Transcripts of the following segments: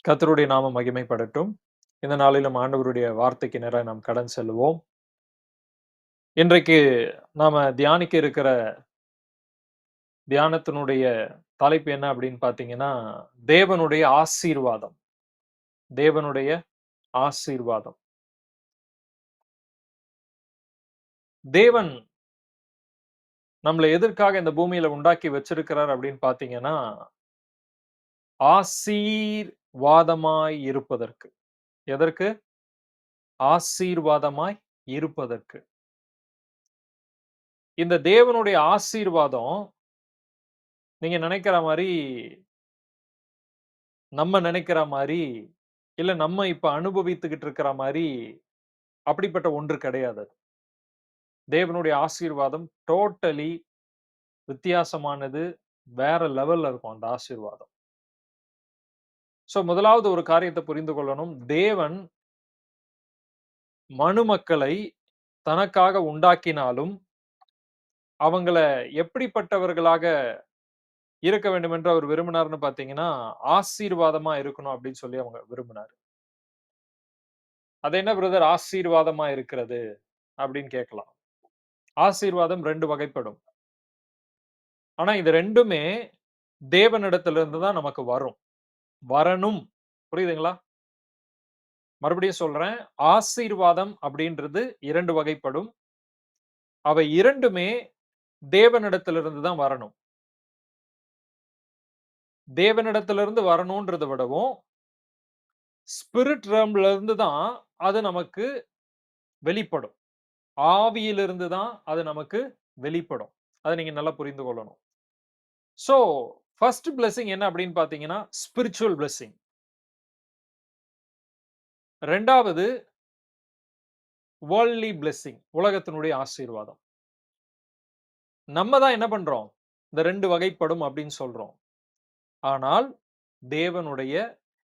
கர்த்தருடைய நாமம் மகிமைப்படட்டும். இந்த நாளிலும் ஆண்டவருடைய வார்த்தைக்கு நேராக நாம் கடன் செல்லுவோம். இன்றைக்கு நாம தியானிக்க இருக்கிற தியானத்தினுடைய தலைப்பு என்ன அப்படின்னு பார்த்தீங்கன்னா, தேவனுடைய ஆசீர்வாதம். தேவனுடைய ஆசீர்வாதம். தேவன் நம்மள எதற்காக இந்த பூமியில உண்டாக்கி வச்சிருக்கிறார் அப்படின்னு பார்த்தீங்கன்னா, ஆசீர்வாதமாய் இருப்பதற்கு. எதற்கு? ஆசீர்வாதமாய் இருப்பதற்கு. இந்த தேவனுடைய ஆசீர்வாதம் நீங்க நினைக்கிற மாரி நம்ம நினைக்கிற மாரி, இல்ல நம்ம இப்ப அனுபவித்துக்கிட்டு இருக்கிற மாரி, அப்படிப்பட்ட ஒன்று கிடையாது அது. தேவனுடைய ஆசீர்வாதம் டோட்டலி வித்தியாசமானது. வேற லெவல்ல இருக்கும் அந்த ஆசீர்வாதம். முதலாவது ஒரு காரியத்த புரிந்து கொள்ளணும். தேவன் மனுமக்களை தனக்காக உண்டாக்கினாலும், அவங்கள எப்படிப்பட்டவர்களாக இருக்க வேண்டும் என்று அவர் விரும்பினார்ன்னு பார்த்தீங்கன்னா, ஆசீர்வாதமா இருக்கணும் அப்படின்னு சொல்லி அவங்க விரும்பினாரு. அது என்ன பிரதர் ஆசீர்வாதமா இருக்கிறது? அப்படின்னு கேட்கலாம். ஆசீர்வாதம் 2 வகைப்படும். ஆனா இது 2மே தேவனிடத்திலிருந்து தான் நமக்கு வரும். வரணும். புரியுதுங்களா? மறுபடியும் சொல்றேன். ஆசீர்வாதம் அப்படின்றது 2 வகைப்படும். அவை 2மே தேவனிடத்திலிருந்து தான் வரணும். தேவனிடத்திலிருந்து வரணும்ன்றத விடவும், ஸ்பிரிட் ரெல்ம்ல இருந்து தான் அது நமக்கு வெளிப்படும். ஆவியிலிருந்து தான் அது நமக்கு வெளிப்படும். அத நீங்க நல்லா புரிந்து கொள்ளணும். சோ, ஃபர்ஸ்ட் பிளெஸ்ஸிங் என்ன அப்படின்னு பார்த்தீங்கன்னா, ஸ்பிரிச்சுவல் பிளெஸ்ஸிங். 2வது வேர்ல்ட்லி பிளெஸ்ஸிங். உலகத்தினுடைய ஆசீர்வாதம். நம்ம தான் என்ன பண்றோம்? இந்த 2 வகைப்படும் அப்படின்னு சொல்றோம். ஆனால் தேவனுடைய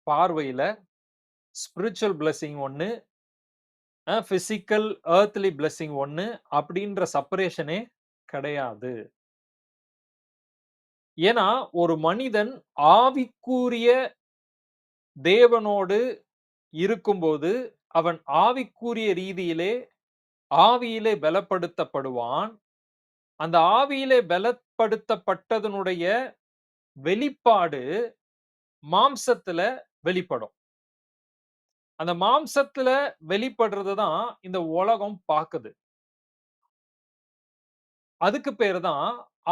பார்வையில ஸ்பிரிச்சுவல் பிளெஸ்ஸிங் ஒண்ணு, பிசிக்கல் எர்த்லி பிளெஸ்ஸிங் ஒண்ணு அப்படின்ற செப்பரேஷனே கிடையாது. ஏன்னா, ஒரு மனிதன் ஆவிக்குரிய தேவனோடு இருக்கும்போது, அவன் ஆவிக்குரிய ரீதியிலே, ஆவியிலே பலப்படுத்தப்படுவான். அந்த ஆவியிலே பலப்படுத்தப்பட்டதனுடைய வெளிப்பாடு மாம்சத்துல வெளிப்படும். அந்த மாம்சத்துல வெளிப்படுறது தான் இந்த உலகம் பாக்குது. அதுக்கு பேரு தான்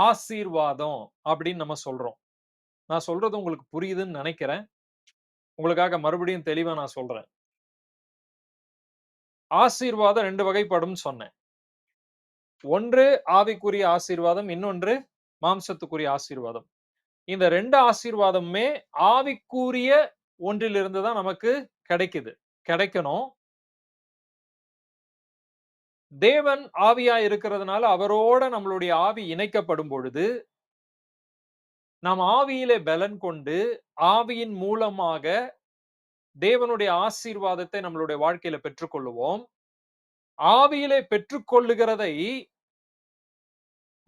ஆசீர்வாதம் அப்படின்னு நம்ம சொல்றோம். நான் சொல்றது உங்களுக்கு புரியுதுன்னு நெனைக்கிறேன். உங்களுக்காக மறுபடியும் தெளிவா நான் சொல்றேன். ஆசீர்வாதம் 2 வகைப்படும்னு சொன்னேன். ஒன்று ஆவிக்குரிய ஆசீர்வாதம், இன்னொன்று மாம்சத்துக்குரிய ஆசீர்வாதம். இந்த 2 ஆசீர்வாதமுமே ஆவிக்குரிய ஒன்றிலிருந்து தான் நமக்கு கிடைக்குது. கிடைக்கணும். தேவன் ஆவியா இருக்கிறதுனால அவரோட நம்மளுடைய ஆவி இணைக்கப்படும் பொழுது, நாம் ஆவியிலே பலன் கொண்டு, ஆவியின் மூலமாக தேவனுடைய ஆசீர்வாதத்தை நம்மளுடைய வாழ்க்கையில பெற்றுக்கொள்ளுவோம். ஆவியிலே பெற்றுக்கொள்ளுகிறதை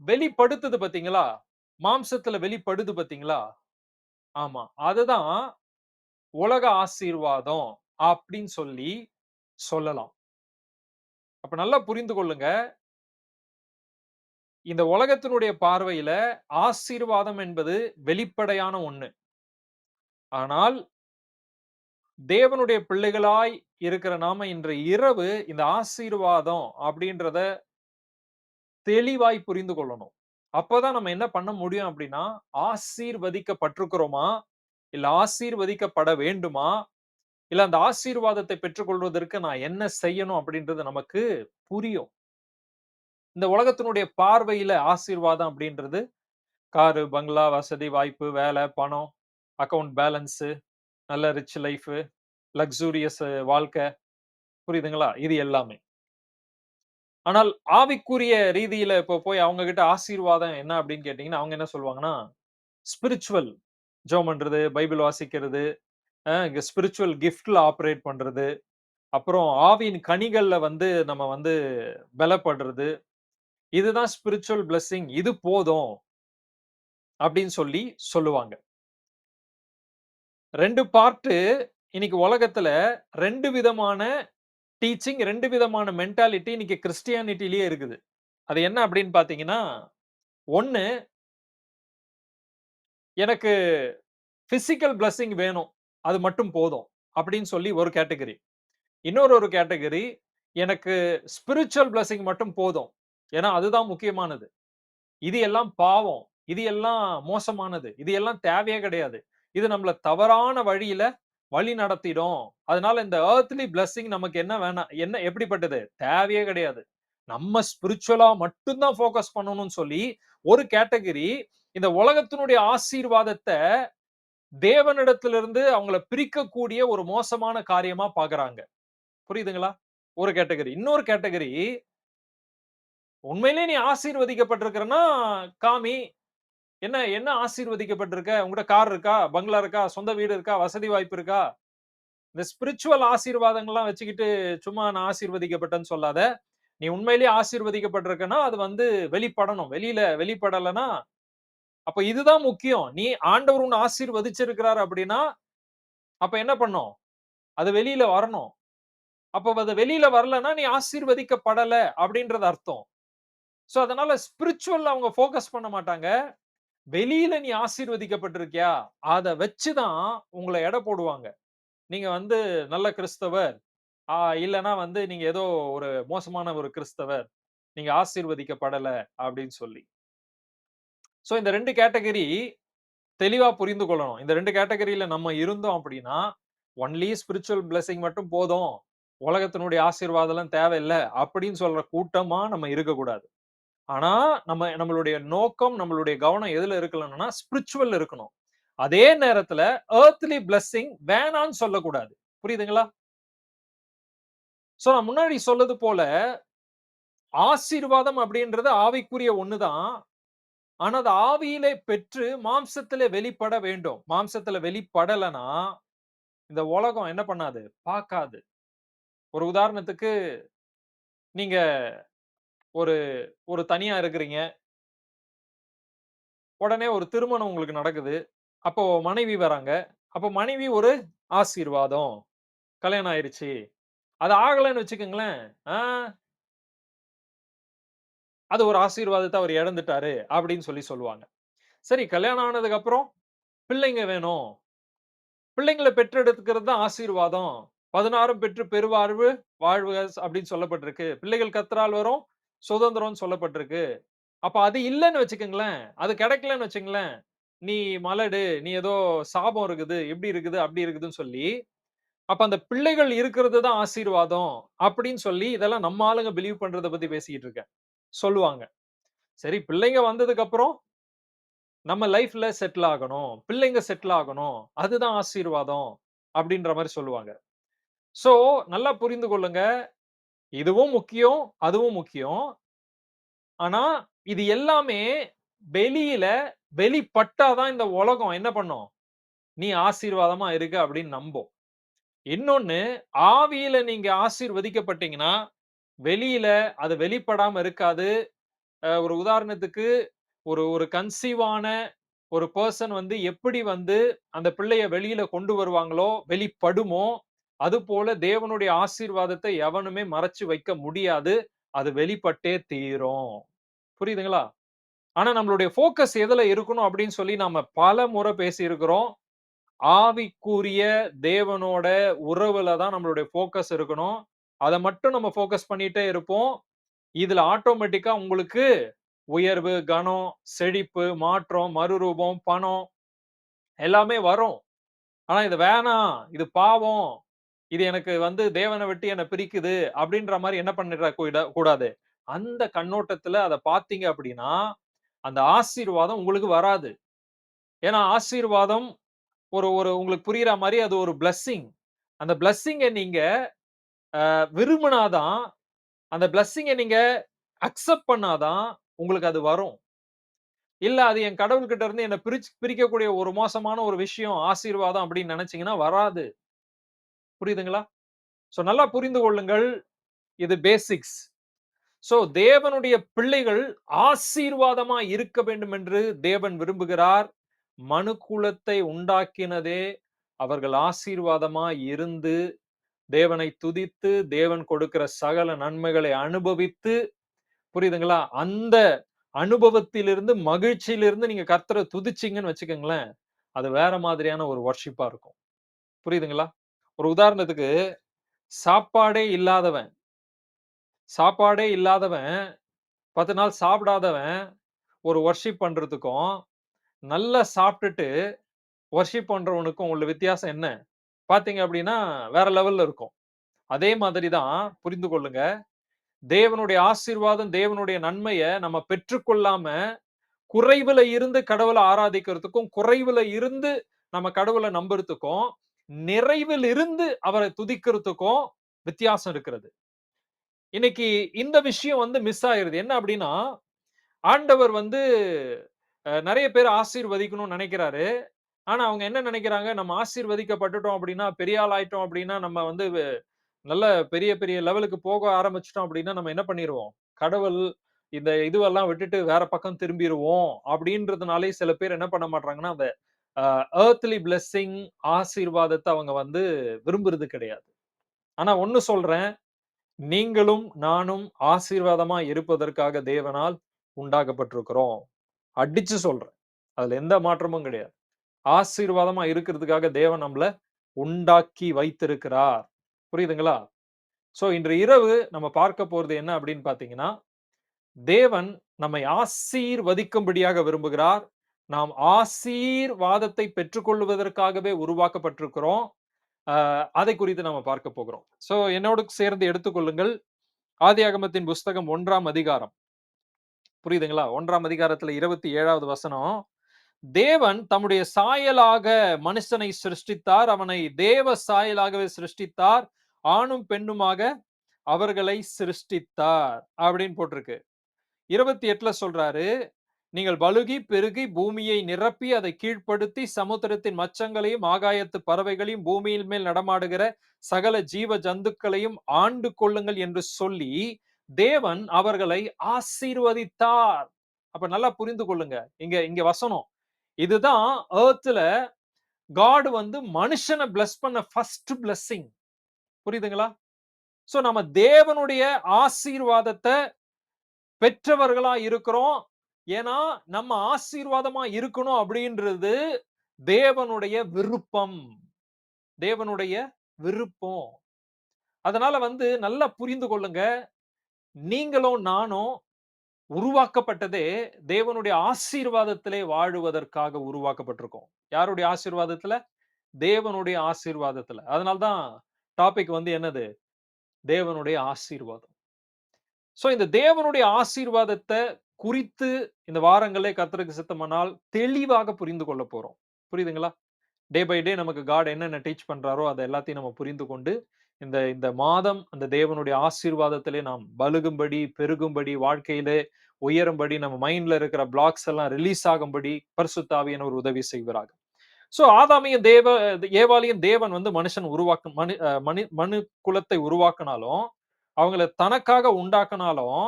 வெளிப்படுத்துது பார்த்தீங்களா? மாம்சத்துல வெளிப்படுது பார்த்தீங்களா? ஆமா. அதுதான் உலக ஆசீர்வாதம் அப்படின்னு சொல்லி சொல்லலாம். அப்ப நல்லா புரிந்து கொள்ளுங்க. இந்த உலகத்தினுடைய பார்வையில ஆசீர்வாதம் என்பது வெளிப்படையான ஒண்ணு. ஆனால் தேவனுடைய பிள்ளைகளாய் இருக்கிற நாம இன்று இரவு இந்த ஆசீர்வாதம் அப்படின்றத தெளிவாய் புரிந்து கொள்ளணும். அப்பதான் நம்ம என்ன பண்ண முடியும் அப்படின்னா, ஆசீர்வதிக்கப்பட்டிருக்கிறோமா? இல்ல ஆசீர்வதிக்கப்பட வேண்டுமா? இல்ல அந்த ஆசீர்வாதத்தை பெற்றுக்கொள்வதற்கு நான் என்ன செய்யணும் அப்படின்றது நமக்கு புரியும். இந்த உலகத்தினுடைய பார்வையில ஆசீர்வாதம் அப்படின்றது காரு, பங்களா, வசதி, வாய்ப்பு, வேலை, பணம், அக்கவுண்ட் பேலன்ஸு, நல்ல ரிச் லைஃபு, லக்ஸூரியஸ் வாழ்க்கை. புரியுதுங்களா? இது எல்லாமே. ஆனால் ஆவிக்குரிய ரீதியில இப்போ போய் அவங்க கிட்ட ஆசீர்வாதம் என்ன அப்படின்னு கேட்டீங்கன்னா, அவங்க என்ன சொல்லுவாங்கன்னா, ஸ்பிரிச்சுவல் ஜெபம் பண்றது, பைபிள் வாசிக்கிறது, இங்க ஸ்பிரிச்சுவல் கிஃப்ட்ல ஆப்பரேட் பண்றது, அப்புறம் ஆவியின் கனிகள்ல வந்து நம்ம வந்து பலப்படுறது. இதுதான் ஸ்பிரிச்சுவல் பிளெஸ்ஸிங். இது போதும் அப்படின்னு சொல்லி சொல்லுவாங்க. 2 பார்ட்டு இன்னைக்கு உலகத்துல 2 விதமான டீச்சிங், 2 விதமான மென்டாலிட்டி இன்னைக்கு கிறிஸ்டியானிட்டிலயே இருக்குது. அது என்ன அப்படின்னு பார்த்தீங்கன்னா, 1 எனக்கு பிசிக்கல் பிளெஸ்ஸிங் வேணும். அது மட்டும் போதும். அப்படின்னு சொல்லி ஒரு கேட்டகரி. இன்னொரு கேட்டகரி, எனக்கு ஸ்பிரிச்சுவல் பிளெஸ்ஸிங் மட்டும் போதும். ஏன்னா அதுதான் முக்கியமானது. இது எல்லாம் பாவம். இது எல்லாம் மோசமானது. இது எல்லாம் தேவையே கிடையாது. இது நம்மள தவறான வழியில வழி நடத்திடும். அதனால இந்த எர்த்லி பிளெஸ்ஸிங் நமக்கு என்ன வேணாம் என்ன எப்படிப்பட்டது? தேவையே கிடையாது. நம்ம ஸ்பிரிச்சுவலா மட்டும் தான் ஃபோக்கஸ் பண்ணணும்னு சொல்லி, ஒரு கேட்டகரி இந்த உலகத்தினுடைய ஆசீர்வாதத்த தேவனிடத்திலிருந்து அவங்கள பிரிக்கக்கூடிய ஒரு மோசமான காரியமா பார்க்குறாங்க. புரியுதுங்களா? ஒரு கேட்டகரி. இன்னொரு கேட்டகரி, உண்மையிலேயே நீ ஆசீர்வதிக்கப்பட்டிருக்கிறன்னா காமி. என்ன என்ன ஆசீர்வதிக்கப்பட்டிருக்க? உன்கிட்ட கார் இருக்கா? பங்களா இருக்கா? சொந்த வீடு இருக்கா? வசதி வாய்ப்பு இருக்கா? இந்த ஸ்பிரிச்சுவல் ஆசீர்வாதங்கள்லாம் வச்சுக்கிட்டு, சும்மா நான் ஆசீர்வதிக்கப்பட்டேன்னு சொல்லாத. நீ உண்மையிலேயே ஆசீர்வதிக்கப்பட்டிருக்கன்னா, அது வந்து வெளிப்படணும். வெளியில வெளிப்படலன்னா, அப்ப இதுதான் முக்கியம். நீ ஆண்டவர் உன்ன ஆசீர்வதிச்சிருக்கிறார் அப்படின்னா, அப்ப என்ன பண்ணும்? அது வெளியில வரணும். அப்ப அது வெளியில வரலன்னா, நீ ஆசீர்வதிக்கப்படல அப்படின்றது அர்த்தம். சோ, அதனால ஸ்பிரிச்சுவல் அவங்க ஃபோக்கஸ் பண்ண மாட்டாங்க. வெளியில நீ ஆசீர்வதிக்கப்பட்டிருக்கியா? அத வச்சு தான் உங்கள எடை போடுவாங்க. நீங்க வந்து நல்ல கிறிஸ்தவர். ஆ இல்லன்னா வந்து நீங்க ஏதோ ஒரு மோசமான ஒரு கிறிஸ்தவர். நீங்க ஆசீர்வதிக்கப்படல அப்படின்னு சொல்லி. சோ இந்த 2 கேட்டகரி தெளிவா புரிந்து கொள்ளணும். இந்த 2 கேட்டகரில நம்ம இருந்தோம் அப்படின்னா, ஒன்லி ஸ்பிரிச்சுவல் பிளெஸ்ஸிங் மட்டும் போதும். உலகத்தினுடைய ஆசீர்வாதம்லாம் தேவையில்ல அப்படின்னு சொல்ற கூட்டமா நம்ம இருக்கக்கூடாது. ஆனா, நம்மளுடைய நோக்கம், நம்மளுடைய கவனம் எதுல இருக்கணும்னா, ஸ்பிரிச்சுவல் இருக்கணும். அதே நேரத்துல எர்த்லி பிளெஸ்ஸிங் வேணான்னு சொல்லக்கூடாது. புரியுதுங்களா? சோ நான் முன்னாடி சொன்னது போல, ஆசீர்வாதம் அப்படின்றது ஆவிக்குரிய ஒண்ணுதான். ஆனா, அது ஆவியிலே பெற்று மாம்சத்திலே வெளிப்பட வேண்டும். மாம்சத்தில வெளிப்படலனா, இந்த உலகம் என்ன பண்ணாது? பார்க்காது. ஒரு உதாரணத்துக்கு, நீங்க ஒரு ஒரு தனியா இருக்கிறீங்க. உடனே ஒரு திருமணம் உங்களுக்கு நடக்குது. அப்போ மனைவி வராங்க. அப்போ மனைவி ஒரு ஆசீர்வாதம். கல்யாணம் ஆயிருச்சு. அது ஆகலன்னு வச்சுக்கங்களேன், ஆ அது ஒரு ஆசீர்வாதத்த அவர் இழந்துட்டாரு அப்படின்னு சொல்லுவாங்க. சரி கல்யாணம் ஆனதுக்கு அப்புறம் பிள்ளைங்க வேணும். பிள்ளைங்கள பெற்றெடுக்கிறது தான் ஆசீர்வாதம். 16ம் பெற்று பெருவாழ்வு வாழ்வுக அப்படின்னு சொல்லப்பட்டிருக்கு. பிள்ளைகள் கர்த்தரால் வரும் சுதந்திரம்னு சொல்லப்பட்டிருக்கு. அப்ப அது இல்லன்னு வச்சுக்கங்களேன், அது கிடைக்கலன்னு வச்சுங்களேன், நீ மலடு, நீ ஏதோ சாபம் இருக்குது, இப்படி இருக்குது, அப்படி இருக்குதுன்னு சொல்லி, அப்ப அந்த பிள்ளைகள் இருக்கிறது தான் ஆசீர்வாதம் அப்படின்னு சொல்லி, இதெல்லாம் நம்ம ஆளுங்க பிலீவ் பண்றத பத்தி பேசிக்கிட்டு இருக்கேன். சொல்லுவாங்க. சரி பிள்ளைங்க வந்ததுக்கு அப்புறம் நம்ம லைஃப்ல செட்டில் ஆகணும். பிள்ளைங்க செட்டில் ஆகணும். அதுதான் ஆசீர்வாதம் அப்படின்ற மாரி சொல்லுவாங்க. சோ நல்லா புரிந்து கொள்ளுங்க. இதுவும் முக்கியம், அதுவும் முக்கியம். ஆனா, இது எல்லாமே வெளியில வெளிப்பட்டா தான் இந்த உலகம் என்ன பண்ணும்? நீ ஆசீர்வாதமா இருக்க அப்படின்னு நம்பும். இன்னொன்னு, ஆவியில நீங்க ஆசீர்வதிக்கப்பட்டீங்கன்னா, வெளியில அது வெளிப்படாம இருக்காது. ஒரு உதாரணத்துக்கு ஒரு ஒரு கன்சீவ் ஆன ஒரு பெர்சன் வந்து எப்படி வந்து அந்த பிள்ளைய வெளியில கொண்டு வருவாங்களோ, வெளிப்படுமோ, அதுபோல தேவனுடைய ஆசீர்வாதத்தை எவனுமே மறைச்சு வைக்க முடியாது. அது வெளிப்பட்டே தீரும். புரியுதுங்களா? ஆனா நம்மளுடைய ஃபோக்கஸ் எதுல இருக்கணும் அப்படின்னு சொல்லி நாம பலமுறை பேசியிருக்கிறோம். ஆவிக்குரிய தேவனோட உறவுல தான் நம்மளுடைய ஃபோக்கஸ் இருக்கணும். அத மட்டும் நம்ம ஃபோக்கஸ் பண்ணிட்டே இருப்போம். இதுல ஆட்டோமேட்டிக்கா உங்களுக்கு உயர்வு, கனம், செழிப்பு, மாற்றம், மறுரூபம், பணம் எல்லாமே வரும். ஆனா இது வேணாம், இது பாவம், இது எனக்கு வந்து தேவன விட்டு என்ன பிரிக்குது அப்படின்ற மாரி என்ன பண்ணிற கூடாது. அந்த கண்ணோட்டத்துல அத பார்த்தீங்க அப்படின்னா, அந்த ஆசீர்வாதம் உங்களுக்கு வராது. ஏன்னா ஆசீர்வாதம் ஒரு ஒரு உங்களுக்கு புரியிற மாரி அது ஒரு பிளெஸ்ஸிங். அந்த பிளெஸ்ஸிங்க நீங்க விரும்பினா தான், அந்த பிளெஸ்ஸிங்க நீங்க அக்செப்ட் பண்ணா தான் உங்களுக்கு அது வரும். இல்ல அது என் கடவுள்கிட்ட இருந்து என்ன பிரிக்கக்கூடிய ஒரு மோசமான ஒரு விஷயம், ஆசீர்வாதம் அப்படின்னு நெனச்சீங்கன்னா வராது. புரியுதுங்களா? சோ நல்லா புரிந்து கொள்ளுங்கள். இது பேசிக்ஸ். சோ தேவனுடைய பிள்ளைகள் ஆசீர்வாதமா இருக்க வேண்டும் என்று தேவன் விரும்புகிறார். மனுக்குலத்தை உண்டாக்கினதே அவர்கள் ஆசீர்வாதமா இருந்து, தேவனை துதித்து, தேவன் கொடுக்கிற சகல நன்மைகளை அனுபவித்து, புரியுதுங்களா? அந்த அனுபவத்திலிருந்து, மகிழ்ச்சியிலிருந்து நீங்க கர்த்தர துதிச்சீங்கன்னு வச்சுக்கங்களேன், அது வேற மாதிரியான ஒரு வொர்ஷிப்பா இருக்கும். புரியுதுங்களா? ஒரு உதாரணத்துக்கு, சாப்பாடே இல்லாதவன் சாப்பாடே இல்லாதவன் 10 நாள் சாப்பிடாதவன் ஒரு வொர்ஷிப் பண்றதுக்கும், நல்லா சாப்பிட்டுட்டு வொர்ஷிப் பண்றவனுக்கும் உள்ள வித்தியாசம் என்ன? பார்த்தீங்க அப்டின்னா, வேற லெவல்ல இருக்கும். அதே மாதிரி தான் புரிந்து கொள்ளுங்க. தேவனுடைய ஆசீர்வாதம், தேவனுடைய நன்மைய நம்ம பெற்றுக்கொள்ளாம, குறைவுல இருந்து கடவுள ஆராதிக்கிறதுக்கும், குறைவுல இருந்து நம்ம கடவுள நம்புறதுக்கும், நிறைவில் இருந்து அவர துதிக்கிறதுக்கும் வித்தியாசம் இருக்கிறது. இன்னைக்கு இந்த விஷயம் வந்து மிஸ் ஆயிருது. என்ன அப்டின்னா, ஆண்டவர் வந்து நெறைய பேர ஆசீர்வதிக்கணும்னு நெனைக்கிறாரு. ஆனா, அவங்க என்ன நெனைக்கிறாங்க, நம்ம ஆசீர்வதிக்கப்பட்டுட்டோம் அப்டின்னா, பெரிய ஆள் ஆயிட்டோம் அப்டின்னா, நம்ம வந்து நல்ல பெரிய, பெரிய லெவலுக்கு போக ஆரம்பிச்சுட்டோம் அப்டின்னா, நம்ம என்ன பண்ணிருவோம்? கடவுள் இந்த இதுவெல்லாம் விட்டுட்டு வேற பக்கம் திரும்பிருவோம் அப்டின்றதுனாலயே சில பேர் என்ன பண்ண மாட்றாங்கன்னா, அந்த அ எர்த்லி பிளெஸ்ஸிங் ஆசீர்வாதத்த அவங்க வந்து விரும்புறது கிடையாது. ஆனா ஒண்ணு சொல்றேன், நீங்களும், நானும் ஆசீர்வாதமா இருப்பதற்காக தேவனால் உண்டாக்கப்பட்டிருக்கிறோம். அடிச்சு சொல்றேன். அதுல எந்த மாற்றமும் கிடையாது. ஆசீர்வாதமா இருக்கிறதுக்காக தேவன் நம்மள உண்டாக்கி வைத்திருக்கிறார். புரியுதுங்களா? சோ, இன்று இரவு நம்ம பார்க்க போறது என்ன அப்படின்னு பார்த்தீங்கன்னா, தேவன் நம்மை ஆசீர்வதிக்கும்படியாக விரும்புகிறார். நாம் ஆசீர்வாதத்தை பெற்றுக்கொள்வதற்காகவே உருவாக்கப்பட்டிருக்கிறோம். அ அதை குறித்து நம்ம பார்க்க போகிறோம். சோ, என்னோடு சேர்ந்து எடுத்துக்கொள்ளுங்கள். ஆதியாகமத்தின் புஸ்தகம் 1ஆம் அதிகாரம். புரியுதுங்களா? 1ஆம் அதிகாரத்துல 27வது வசனம். தேவன் தம்முடைய சாயலாக மனுஷனை சிருஷ்டித்தார். அவனை தேவ சாயலாகவே சிருஷ்டித்தார். ஆணும் பெண்ணுமாக அவர்களை சிருஷ்டித்தார். அப்படின்னு போட்டிருக்கு. 28ல சொல்றாரு, நீங்கள் பலுகி பெருகி பூமியை நிரப்பி அதை கீழ்ப்படுத்தி சமுத்திரத்தின் மச்சங்களையும் ஆகாயத்து பறவைகளையும் பூமியின் மேல் நடமாடுகிற சகல ஜீவ ஜந்துக்களையும் ஆண்டு கொள்ளுங்கள் என்று சொல்லி தேவன் அவர்களை ஆசீர்வதித்தார். அப்ப நல்லா புரிந்து கொள்ளுங்க. இங்க இங்க வசனம். இதுதான் எர்த்ல காட் வந்து மனுஷனை பிளஸ் பண்ண ஃபர்ஸ்ட் பிளெஸிங். புரியுதுங்களா? சோ நம்ம தேவனுடைய ஆசீர்வாதத்த பெற்றவர்களா இருக்கிறோம். ஏன்னா, நம்ம ஆசீர்வாதமா இருக்கணும் அப்படின்றது தேவனுடைய விருப்பம். தேவனுடைய விருப்பம். அதனால வந்து நல்லா புரிந்து கொள்ளுங்க. நீங்களும் நானும் உருவாக்கப்பட்டதே தேவனுடைய ஆசீர்வாதத்திலே வாழுவதற்காக உருவாக்கப்பட்டிருக்கோம். யாருடைய ஆசீர்வாதத்துல? தேவனுடைய ஆசீர்வாதத்துல. அதனால தான் டாபிக் வந்து என்னது? தேவனுடைய ஆசீர்வாதம். சோ இந்த தேவனுடைய ஆசீர்வாதத்த குறித்து இந்த வாரங்களே கர்த்தருக்கு சித்தமானால் தெளிவாக புரிந்து கொள்ள போறோம். புரியுதுங்களா? டே பை டே நமக்கு காட் என்னென்ன டீச் பண்றாரோ, அத எல்லாத்தையும் நம்ம புரிந்து கொண்டு, இந்த இந்த மாதம் அந்த தேவனுடைய ஆசீர்வாதத்திலே நாம் பலுகும்படி, பெருகும்படி, வாழ்க்கையிலே உயரும்படி, நம்ம மைண்ட்ல இருக்கிற பிளாக்ஸ் எல்லாம் ரிலீஸ் ஆகும்படி பரிசுத்த ஆவியானவர் உதவி செய்வாராக. சோ ஆதாமையும் ஏவாளையும் தேவன் வந்து மனுஷன் உருவாக்கும் மனு குலத்தை உருவாக்குனாலும், அவங்கள தனக்காக உண்டாக்குனாலும்,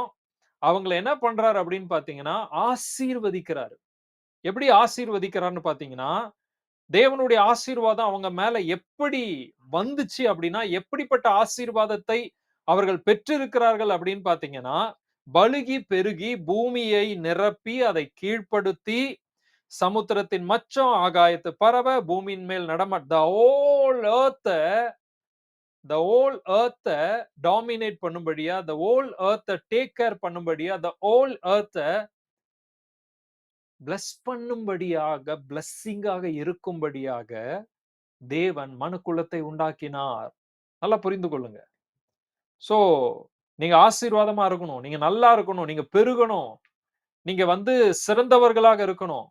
அவங்கள என்ன பண்றாரு அப்படின்னு பார்த்தீங்கன்னா, ஆசீர்வதிக்கிறாரு. எப்படி ஆசீர்வதிக்கிறார்ன்னு பார்த்தீங்கன்னா, தேவனுடைய ஆசீர்வாதம் அவங்க மேல எப்படி வந்துச்சு அப்படின்னா, எப்படிப்பட்ட ஆசீர்வாதத்தை அவர்கள் பெற்றிருக்கிறார்கள் அப்படின்னு பார்த்தீங்கன்னா, பலுகி பெருகி பூமியை நிரப்பி அதை கீழ்ப்படுத்தி சமுத்திரத்தின் மச்சம் ஆகாயத்து பறவை பூமியின் மேல் the whole earth டாமினேட் பண்ணும்படியா the whole earth take care பண்ணும்படியா the whole earth பிளஸ் பண்ணும்படியாக பிளஸ்ஸிங்காக இருக்கும்படியாக தேவன் மனுக்குலத்தை உண்டாக்கினார். நல்லா புரிந்து கொள்ளுங்க. சோ நீங்க ஆசீர்வாதமா இருக்கணும். நீங்க நல்லா இருக்கணும். நீங்க பெருகணும். நீங்க வந்து சிறந்தவர்களாக இருக்கணும்.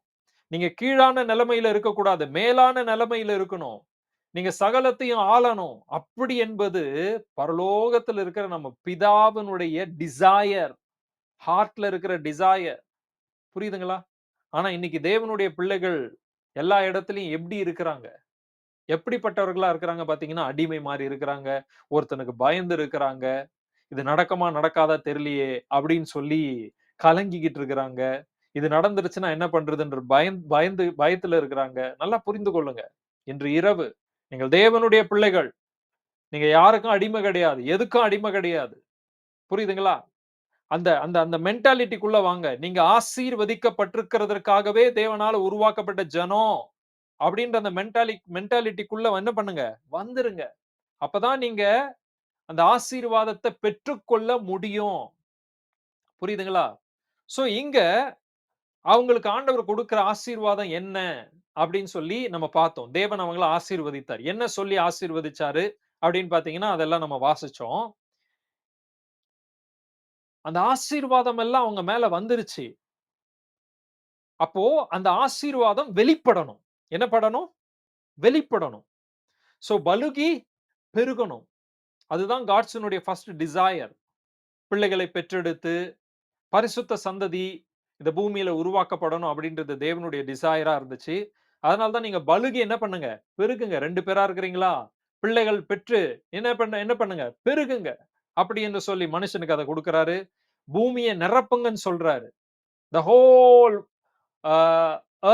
நீங்க கீழான நிலைமையில இருக்கக்கூடாது. மேலான நிலைமையில இருக்கணும். நீங்க சகலத்தையும் ஆளணும். அப்படி என்பது பரலோகத்துல இருக்கிற நம்ம பிதாவினுடைய டிசையர். ஹார்ட்ல இருக்கிற டிசையர். புரியுதுங்களா? ஆனா இன்னைக்கு தேவனுடைய பிள்ளைகள் எல்லா இடத்திலயும் எப்படி இருக்கிறாங்க? எப்படிப்பட்டவர்களா இருக்கிறாங்க பார்த்தீங்கன்னா, அடிமை மாரி இருக்கிறாங்க. ஒருத்தனுக்கு பயந்து இருக்கிறாங்க. இது நடக்குமா, நடக்காதா தெரியலையே! அப்படின்னு சொல்லி கலங்கிக்கிட்டு இருக்கிறாங்க. இது நடந்துருச்சுன்னா என்ன பண்றதுன்ற பயந்து பயத்துல இருக்கிறாங்க. நல்லா புரிந்து கொள்ளுங்க. இன்று இரவு நீங்கள் தேவனுடைய பிள்ளைகள். நீங்க யாருக்கும் அடிமை கிடையாது. எதுக்கும் அடிமை கிடையாது. புரியுதுங்களா? அந்த அந்த அந்த மென்டாலிட்டிக்குள்ள வாங்க. நீங்க ஆசீர்வதிக்கப்பட்டிருக்கிறதற்காகவே தேவனால உருவாக்கப்பட்ட ஜனம். அப்படின்ற அந்த மென்டாலிட்டிக்குள்ள என்ன பண்ணுங்க? வந்துருங்க. அப்பதான் நீங்க அந்த ஆசீர்வாதத்த பெற்றுக்கொள்ள முடியும். புரியுதுங்களா? சோ இங்க அவங்களுக்கு ஆண்டவர் கொடுக்கிற ஆசீர்வாதம் என்ன? அப்படின்னு சொல்லி நம்ம பார்த்தோம். தேவன் அவங்கள ஆசீர்வதித்தார். என்ன சொல்லி ஆசீர்வதிச்சாரு? அப்படின்னு பார்த்தீங்கன்னா, அதெல்லாம் நம்ம வாசிச்சோம். அந்த ஆசீர்வாதம் எல்லாம் அவங்க மேல வந்துருச்சு. அப்போ அந்த ஆசீர்வாதம் வெளிப்படணும். என்ன படணும்? வெளிப்படணும். சோ பலுகி பெருகணும். அதுதான் காட்ஸ்னுடைய ஃபர்ஸ்ட் டிசையர். பிள்ளைகளை பெற்றெடுத்து பரிசுத்த சந்ததி இந்த பூமியில உருவாக்கப்படணும் அப்படின்றது தேவனுடைய டிசையரா இருந்துச்சு. அதனால தான் நீங்க பலுகி என்ன பண்ணுங்க? பெருகுங்க. 2 பேரா இருக்கிறீங்களா? பிள்ளைகள் பெற்று என்ன பண்ணுங்க? பெருகுங்க. அப்படி என்று சொல்லி மனுஷனுக்கு அத குடுக்குறாரு. பூமிய நிரப்புங்கன்னு சொல்றாரு. த ஹோல் அ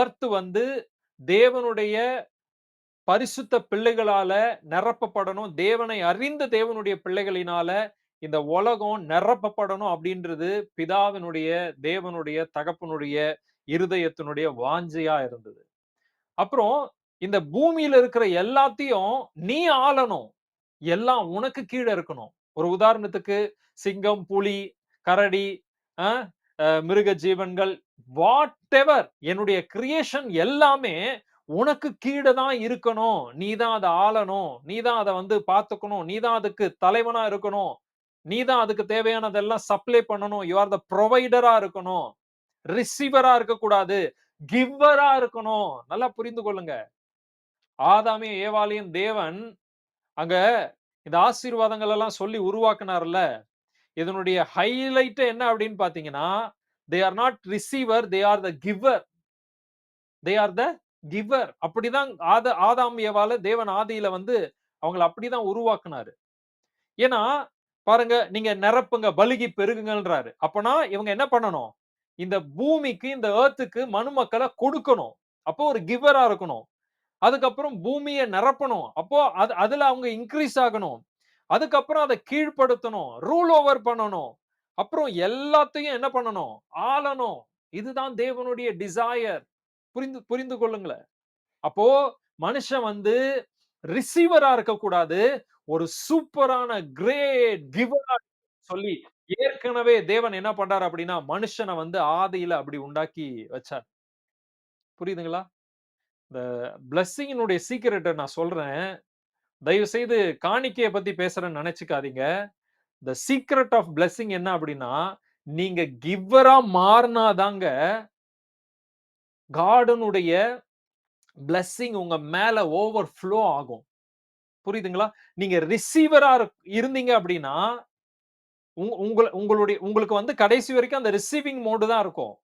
எர்த் வந்து தேவனுடைய பரிசுத்த பிள்ளைகளால நிரப்பப்படணும். தேவனை அறிந்த தேவனுடைய பிள்ளைகளினால இந்த உலகம் நிரப்பப்படணும் அப்படின்றது பிதாவினுடைய, தேவனுடைய, தகப்பனுடைய இருதயத்தினுடைய வாஞ்சையா இருந்தது. அப்புறம் இந்த பூமியில இருக்கிற எல்லாத்தையும் நீ ஆளணும். எல்லாம் உனக்கு கீழ இருக்கணும். ஒரு உதாரணத்துக்கு சிங்கம், புலி, கரடி, அ மிருக ஜீவன்கள் வாட்டெவர் என்னுடைய கிரியேஷன் எல்லாமே உனக்கு கீழ தான் இருக்கணும். நீ தான் அத ஆளணும். நீ தான் அத வந்து பார்த்துக்கணும். நீ தான் அதுக்கு தலைவனா இருக்கணும். நீ தான் அதுக்கு தேவையானதெல்லாம் சப்ளை பண்ணணும். யூ ஆர் த புரொவைடரா இருக்கணும். ரிசீவரா இருக்கக்கூடாது. கிவ்வரா இருக்கணும். நல்லா புரிந்து கொள்ளுங்க. ஆதாமையும் ஏவாளையும் தேவன் அங்க இந்த ஆசீர்வாதங்கள் எல்லாம் சொல்லி உருவாக்குனார்ல. இதனுடைய ஹைலைட் என்ன அப்படின்னு பார்த்தீங்கன்னா, they are not receiver, they are the giver. They are the giver. அப்படிதான் ஆதாம் ஏவாள தேவன் ஆதியில வந்து அவங்கள அப்படிதான் உருவாக்குனாரு. ஏன்னா, பாருங்க நீங்க நிரப்புங்க, பலுகி பெருகுங்கன்றாரு. அப்பனா இவங்க என்ன பண்ணணும்? இந்த பூமிக்கு, இந்த எர்த்க்கு மனுமக்கள கொடுக்கணும். அப்போ ஒரு கிவரா இருக்கணும். அதுக்கப்புறம் பூமிய நிரப்பணும். அப்போ அதுல அவங்க இன்கிரீஸ் ஆகணும். அதுக்கப்புறம் அத கீழ்ப்படுத்தணும். ரூல் ஓவர் பண்ணணும். அப்புறம் எல்லாத்தையும் என்ன பண்ணணும்? ஆளணும். இதுதான் தேவனுடைய டிசையர். புரிந்து புரிந்து கொள்ளுங்களேன். அப்போ மனுஷன் வந்து ரிசீவரா இருக்கக்கூடாது. ஒரு சூப்பரான கிரேட் கிவரா சொல்லி ஏற்கனவே தேவன் என்ன பண்றாரு அப்படின்னா, மனுஷன வந்து ஆதியில அப்படி உண்டாக்கி வச்சார். புரியுதுங்களா? இந்த பிளெஸ்ஸிங்கினுடைய சீக்ரெட்ட நான் சொல்றேன். தயவு செய்து காணிக்கைய பத்தி பேசுறேன்னு நெனச்சுக்காதீங்க. த சீக்ரெட் ஆஃப் பிளெஸ்ஸிங் என்ன அப்படின்னா, நீங்க கிவ்வரா மாறுனா தாங்க கார்டனுடைய பிளெஸ்ஸிங் உங்க மேல ஓவர் ஃப்ளோ ஆகும். புரியுதுங்களா? நீங்க ரிசீவரா இருந்தீங்க அப்படின்னா, உங்களுக்கு வந்து கடைசி வரைக்கும் அந்த ரிசீவிங் மோடு தான் இருக்கும்.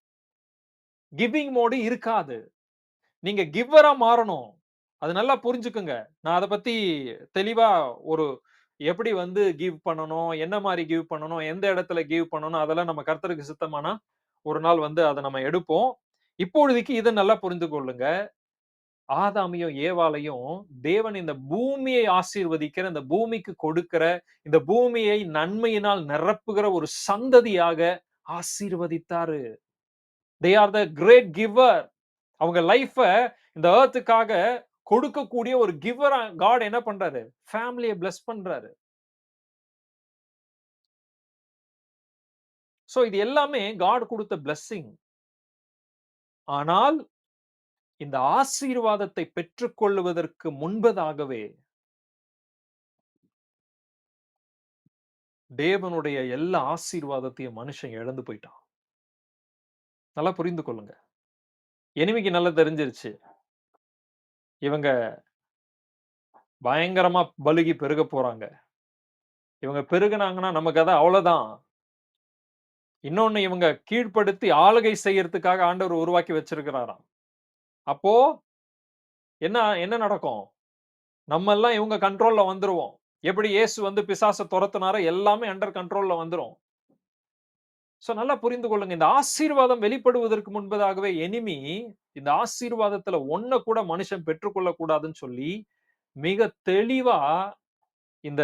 கிவிங் மோடு இருக்காது. நீங்க கிவ்வரா மாறணும். அது நல்லா புரிஞ்சுக்குங்க. நான் அத பத்தி தெளிவா ஒரு எப்படி வந்து கிவ் பண்ணணும், என்ன மாரி கிவ் பண்ணணும், எந்த இடத்துல கிவ் பண்ணணும், அதெல்லாம் நம்ம கர்த்தருக்கு சித்தமானா, ஒரு நாள் வந்து அத நம்ம எடுப்போம். இப்பொழுதைக்கு இத நல்லா புரிந்து கொள்ளுங்க. ஆதாமையும், ஏவாளையும் தேவன் இந்த பூமியை ஆசீர்வதிக்கிற, இந்த பூமிக்கு கொடுக்கிற, இந்த பூமியை நன்மையினால் நிரப்புகிற ஒரு சந்ததியாக ஆசீர்வதித்தாரு. They are the great giver. அவங்க லைஃப இந்த எர்த்க்காக கொடுக்கக்கூடிய ஒரு கிவரா காட் என்ன பண்றாரு? ஃபேமிலிய பிளெஸ் பண்றாரு. சோ இது எல்லாமே காட் குடுத்த பிளெஸ்ஸிங். ஆனால் இந்த ஆசீர்வாதத்தை பெற்றுக்கொள்வதற்கு முன்பதாகவே தேவனுடைய எல்லா ஆசீர்வாதத்தையும் மனுஷன் இழந்து போய்ட்டான். நல்லா புரிந்து கொள்ளுங்க. எனிமிக்கு நல்லா தெரிஞ்சிருச்சு. இவங்க பயங்கரமா பலுகி பெருகப் போறாங்க. இவங்க பெருகுனாங்கன்னா நம்ம கதை அவ்வளவுதான். இன்னொன்னு இவங்க கீழ்ப்படுத்தி ஆளுகை செய்யறதுக்காக ஆண்டவர் உருவாக்கி வச்சிருக்கிறாராம். அப்போ என்ன என்ன நடக்கும்? நம்ம எல்லாம் இவங்க கண்ட்ரோல்ல வந்துருவோம். எப்படி இயேசு வந்து பிசாச தொரத்துனாரோ எல்லாமே அண்டர் கண்ட்ரோல்ல வந்துரும். சோ நல்லா புரிந்து கொள்ளுங்க. இந்த ஆசீர்வாதம் வெளிப்படுவதற்கு முன்பதாகவே எனிமி இந்த ஆசீர்வாதத்துல ஒண்ண கூட மனுஷன் பெற்றுக்கொள்ளக் கூடாதுன்னு சொல்லி, மிக தெளிவா இந்த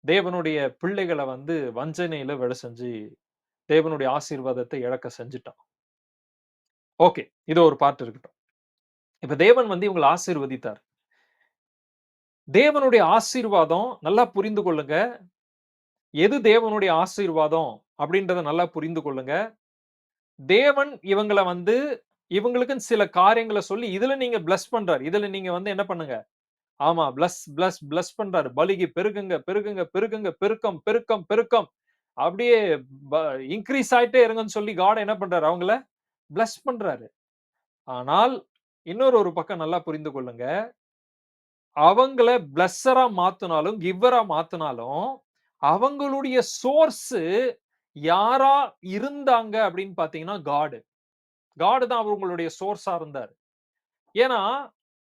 தேவனுடைய பிள்ளைகள வந்து வஞ்சனையில விழ செஞ்சு, தேவனுடைய ஆசீர்வாதத்தை இழக்க செஞ்சுட்டான். ஓகே. இது ஒரு பார்ட் இருக்கட்டும். இப்ப தேவன் வந்து இவங்கள ஆசீர்வதித்தார். தேவனுடைய ஆசீர்வாதம் நல்லா புரிந்து கொள்ளுங்க. எது தேவனுடைய ஆசீர்வாதம் அப்படின்றத நல்லா புரிந்து கொள்ளுங்க. தேவன் இவங்கள வந்து இவங்களுக்குன்னு சில காரியங்கள சொல்லி, இதுல நீங்க பிளெஸ் பண்றாரு. இதுல நீங்க வந்து என்ன பண்ணுங்க? ஆமா. பிளெஸ் பண்றாரு. பலுகி பெருகுங்க, பெருகுங்க, பெருகுங்க, பெருக்கம், பெருக்கம், பெருக்கம். அப்படியே ப இன்கிரீஸ் ஆயிட்டே இருங்கன்னு சொல்லி காட் என்ன பண்றாரு? அவங்கள பிளெஸ் பண்றாரு. ஆனால், இன்னொரு பக்கம் நல்லா புரிந்து கொள்ளுங்க. அவங்கள பிளெஸ்ஸரா மாத்துனாலும், கிவ்வரா மாத்துனாலும், அவங்களுடைய சோர்ஸ் யாரா இருந்தாங்க அப்படின்னு பார்த்தீங்கன்னா, காட். காட் தான் அவங்களுடைய சோர்ஸா இருந்தாரு. ஏன்னா,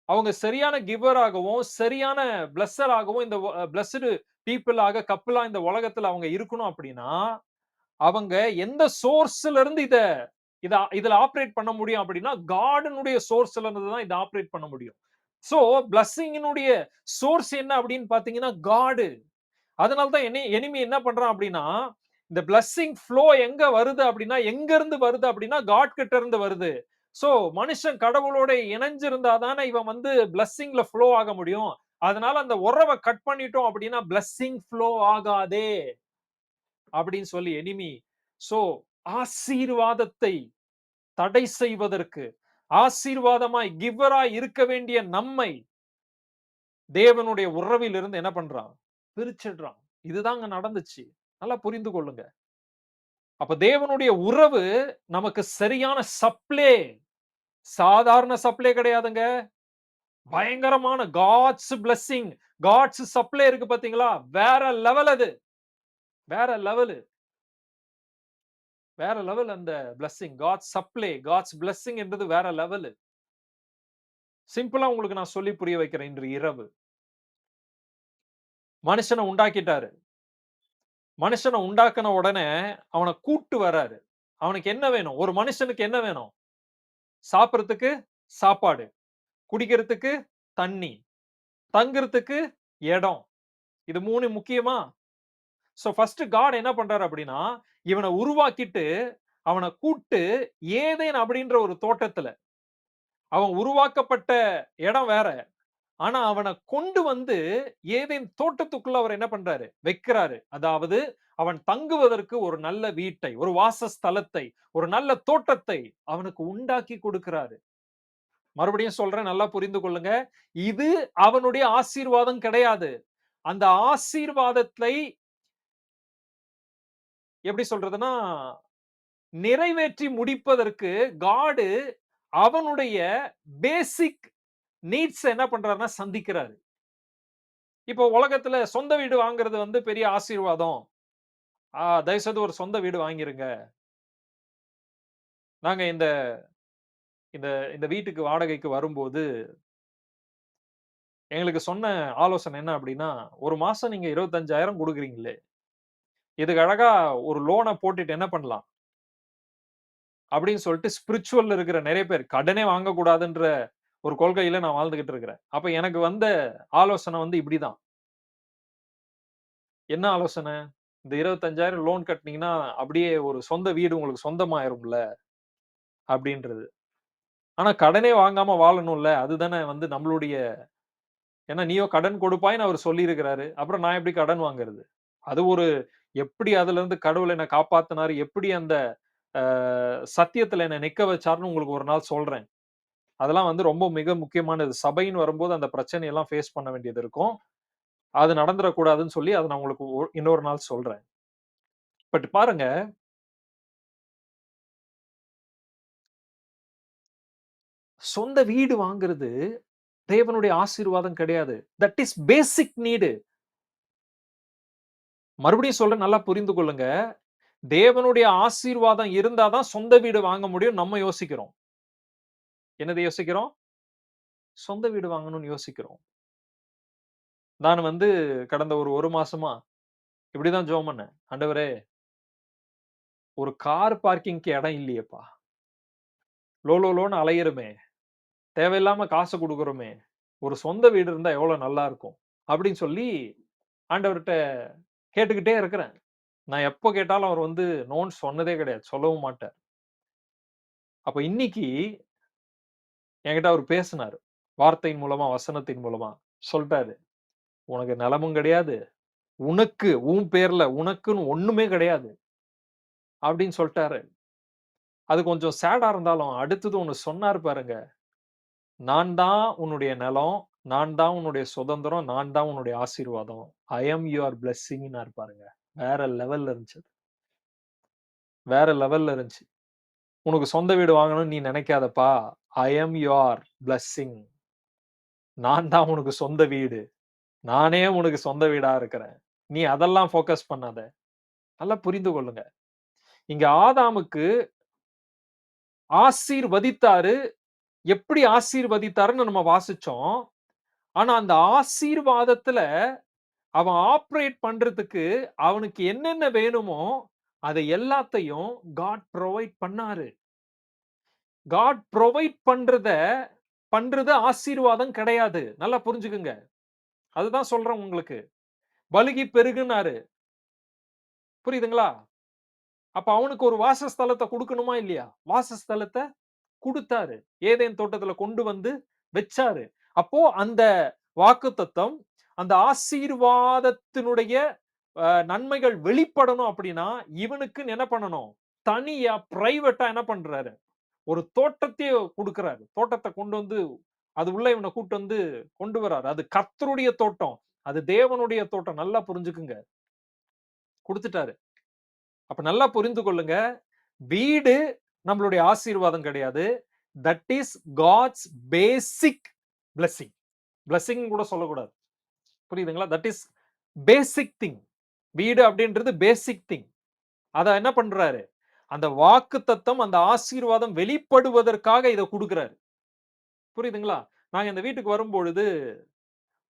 அவங்க சரியான கிவராகவும், சரியான பிளெஸ்ஸராகவும் இந்த பிளெஸ்டு பீப்பிள் ஆக கப்பிளா இந்த உலகத்துல அவங்க இருக்கணும் அப்படின்னா, அவங்க எந்த சோர்ஸ்ல இருந்து இதுல ஆப்பரேட் பண்ண முடியும் அப்படின்னா, காட்னுடைய சோர்ஸ்ல இருந்து தான் இத ஆப்பரேட் பண்ண முடியும். சோ, பிளெஸ்ஸிங்கினுடைய சோர்ஸ் என்ன அப்படின்னு பார்த்தீங்கன்னா, காட். அதனால தான் எனிமி என்ன பண்றான் அப்படின்னா, இந்த பிளெஸ்ஸிங் ஃப்ளோ எங்க வருது அப்படின்னா, எங்க இருந்து வருது அப்படின்னா, காட் கிட்ட இருந்து வருது. சோ, மனுஷன் கடவுளோட இணைஞ்சிருந்தா தானே இவன் வந்து பிளெஸ்ஸிங்ல ஃப்ளோ ஆக முடியும். அதனால அந்த உறவ கட் பண்ணிட்டோம் அப்படின்னா, பிளெஸ்ஸிங் ஃப்ளோ ஆகாதே அப்படின்னு சொல்லி எனிமி சோ ஆசீர்வாதத்தை தடை செய்வதற்கு, ஆசீர்வாதமாய் கிவ்வராய் இருக்க வேண்டிய நம்மை தேவனுடைய உறவில் இருந்து என்ன பண்றான்? பிரிச்சிடுறான். இதுதாங்க நடந்துச்சு. நல்லா புரிந்து கொள்ளுங்க. அப்ப தேவனுடைய உறவு நமக்கு சரியான சப்ளே. சாதாரண சப்ளே கிடையாதுங்க. பயங்கரமான காட்ஸ் பிளெஸ்ஸிங், காட்ஸ் சப்ளே இருக்கு பாத்தீங்களா? வேற லெவல் அது. வேற லெவலு. வேற லெவல் அந்த blessing. God's supply, God's blessing என்பது வேற லெவலு. சிம்பிளா உங்களுக்கு நான் சொல்லி புரிய வைக்கிறேன் இன்று இரவு. மனுஷன உண்டாக்கிட்டாரு. மனுஷன உண்டாக்குன உடனே அவன கூட்டு வராரு. அவனுக்கு என்ன வேணும்? ஒரு மனுஷனுக்கு என்ன வேணும்? சாப்பிடறதுக்கு சாப்பாடு, குடிக்கிறதுக்கு தண்ணி, தங்குறதுக்கு இடம். இது 3 முக்கியமா? சோ ஃபர்ஸ்ட் காட் என்ன பண்றாரு அப்படின்னா, இவன உருவாக்கிட்டு, அவன கூட்டு ஏதேன் அப்படின்ற ஒரு தோட்டத்துல, அவன் உருவாக்கப்பட்ட இடம் வேற. ஆனா அவன கொண்டு வந்து ஏதேன் தோட்டத்துக்குள்ள அவர் என்ன பண்றாரு? வைக்கிறாரு. அதாவது அவன் தங்குவதற்கு ஒரு நல்ல வீட்டை, ஒரு வாசஸ்தலத்தை, ஒரு நல்ல தோட்டத்தை அவனுக்கு உண்டாக்கி கொடுக்கிறாரு. மறுபடியும் சொல்றேன் நல்லா புரிந்து கொள்ளுங்க. இது அவனுடைய ஆசீர்வாதம் கிடையாது. அந்த ஆசீர்வாதத்தை எப்படி சொல்றதுன்னா, நிறைவேற்றி முடிப்பதற்கு காடு அவனுடைய பேசிக் நீட்ஸ் என்ன பண்றாருன்னா சந்திக்கிறாரு. இப்போ உலகத்துல சொந்த வீடு வாங்குறது வந்து பெரிய ஆசீர்வாதம். தயவு செய்து ஒரு சொந்த வீடு வாங்கிருங்க. நாங்க இந்த இந்த இந்த வீட்டுக்கு வாடகைக்கு வரும்போது, எங்களுக்கு சொன்ன ஆலோசனை என்ன அப்டின்னா, "ஒரு மாசம் நீங்க 25,000 குடுக்குறீங்களே, இதுக்கு அழகா ஒரு லோன போட்டுட்டு என்ன பண்ணலாம்?" அப்டின்னு சொல்லிட்டு ஸ்பிரிச்சுவல்ல இருக்கிற நெறைய பேர் கடனே வாங்கக்கூடாதுன்ற ஒரு கொள்கையில நான் வாழ்ந்துகிட்டு இருக்கிறேன். அப்ப எனக்கு வந்த ஆலோசனை வந்து இப்டிதான். என்ன ஆலோசனை? இந்த 25,000 லோன் கட்டுனீங்கன்னா, அப்படியே ஒரு சொந்த வீடு உங்களுக்கு சொந்தமாயிரும்ல அப்டின்றது. ஆனா கடனே வாங்காம வாழணும்ல. அதுதானே வந்து நம்மளுடைய ஏன்னா நீயோ கடன் கொடுப்பாய்ன்னு அவரு சொல்லியிருக்கிறாரு. அப்புறம் நான் எப்படி கடன் வாங்குறது? அது ஒரு எப்படி அதுலருந்து கடவுள் என்ன காப்பாத்துனாரு, எப்படி அந்த அ சத்தியத்துல என்ன நிக்க வச்சாருன்னு உங்களுக்கு ஒரு நாள் சொல்றேன். அதெல்லாம் வந்து ரொம்ப மிக முக்கியமானது. சபைன்னு வரும்போது அந்த பிரச்சனையெல்லாம் ஃபேஸ் பண்ண வேண்டியது இருக்கும். அது நடந்துறக்கூடாதுன்னு சொல்லி அத நான் உங்களுக்கு இன்னொரு நாள் சொல்றேன். பட் பாருங்க, சொந்த வீடு வாங்குறது தேவனுடைய ஆசீர்வாதம் கிடையாது. That is basic need. மறுபடியும் சொல்றேன் நல்லா புரிந்து கொள்ளுங்க. தேவனுடைய ஆசீர்வாதம் இருந்தா தான் சொந்த வீடு வாங்க முடியும் நம்ம யோசிக்கிறோம். என்னது யோசிக்கிறோம்? சொந்த வீடு வாங்கணும்னு யோசிக்கிறோம். நான் வந்து கடந்த ஒரு 1 மாசமா இப்படிதான் ஜெபம் பண்ணேன். ஆண்டவரே! ஒரு கார் பார்க்கிங்க்கு இடம் இல்லையேப்பா! லோன்னு அலையிறோமே! தேவையில்லாம காசு குடுக்குறோமே! ஒரு சொந்த வீடு இருந்தா எவ்வளவு நல்லா இருக்கும். அப்படின்னு சொல்லி ஆண்டவர்ட்ட கேட்டுக்கிட்டே இருக்கிறேன். நான் எப்ப கேட்டாலும் அவர் வந்து நோன்னு சொன்னதே கிடையாது. சொல்லவும் மாட்டார். அப்ப இன்னைக்கு என்கிட்ட அவரு பேசினாரு. வார்த்தையின் மூலமா, வசனத்தின் மூலமா சொல்ட்டாரு. "உனக்கு நிலமும் கிடையாது. உனக்கு உன் பேர்ல உனக்குன்னு ஒண்ணுமே கிடையாது." அப்படின்னு சொல்ட்டாரு. அது கொஞ்சம் சேடா இருந்தாலும், அடுத்தது ஒண்ணு சொன்னாரு பாருங்க. "நான் தான் உன்னுடைய நிலம். நான் தான் உன்னுடைய சுதந்திரம். நான் தான் உன்னுடைய ஆசீர்வாதம். ஐ அம் யுவர் பிளெஸ்ஸிங்ன்னாரு பாருங்க. வேற லெவல்ல இருந்துச்சு அது. வேற லெவல்ல இருந்துச்சு. "உனக்கு சொந்த வீடு வாங்கணும்னு நீ நினைக்காதப்பா. ஐ அம் யுவர் பிளெஸ்ஸிங். நான் தான் உனக்கு சொந்த வீடு. நானே உனக்கு சொந்த வீடா இருக்கிறேன். நீ அதெல்லாம் ஃபோக்கஸ் பண்ணாத." நல்லா புரிந்து கொள்ளுங்க. இங்க ஆதாமுக்கு ஆசீர்வதித்தாரு. எப்படி ஆசீர்வதித்தாருன்னு நம்ம வாசிச்சோம். ஆனா அந்த ஆசீர்வாதத்துல அவன் ஆப்பரேட் பண்றதுக்கு அவனுக்கு என்னென்ன வேணுமோ, அத எல்லாத்தையும் காட் புரொவைட் பண்ணாரு. காட் புரொவைட் பண்றது ஆசீர்வாதம் கிடையாது. நல்லா புரிஞ்சுக்குங்க. அதுதான் சொல்றேன் உங்களுக்கு. "பலுகி பெருகுனாரு." புரியுதுங்களா? அப்ப அவனுக்கு ஒரு வாசஸ்தலத்த குடுக்கணுமா இல்லையா? வாசஸ்தலத்த குடுத்தாரு. ஏதேன் தோட்டத்துல கொண்டு வந்து வச்சாரு. அப்போ அந்த வாக்குத்தத்தம், அந்த ஆசீர்வாதத்தினுடைய நன்மைகள் வெளிப்படணும் அப்படின்னா, இவனுக்குன்னு என்ன பண்ணணும்? தனியா பிரைவேட்டா என்ன பண்றாரு? ஒரு தோட்டத்தையே குடுக்குறாரு. தோட்டத்த கொண்டு வந்து அது உள்ள இவன கூட்டு வந்து கொண்டு வராரு. அது கர்த்தருடைய தோட்டம். அது தேவனுடைய தோட்டம். நல்லா புரிஞ்சுக்குங்க. குடுத்துட்டாரு. அப்ப நல்லா புரிந்து கொள்ளுங்க. வீடு நம்மளுடைய ஆசீர்வாதம் கிடையாது. That is God's basic blessing. Blessing கூட சொல்லக்கூடாது. புரியுதுங்களா? That is basic thing. வீடு அப்படின்றது பேசிக் திங். அத என்ன பண்றாரு? அந்த வாக்குத்தத்தம், அந்த ஆசீர்வாதம் வெளிப்படுவதற்காக இத குடுக்குறாரு. புரியுதுங்களா? நாங்க இந்த வீட்டுக்கு வரும்பொழுது,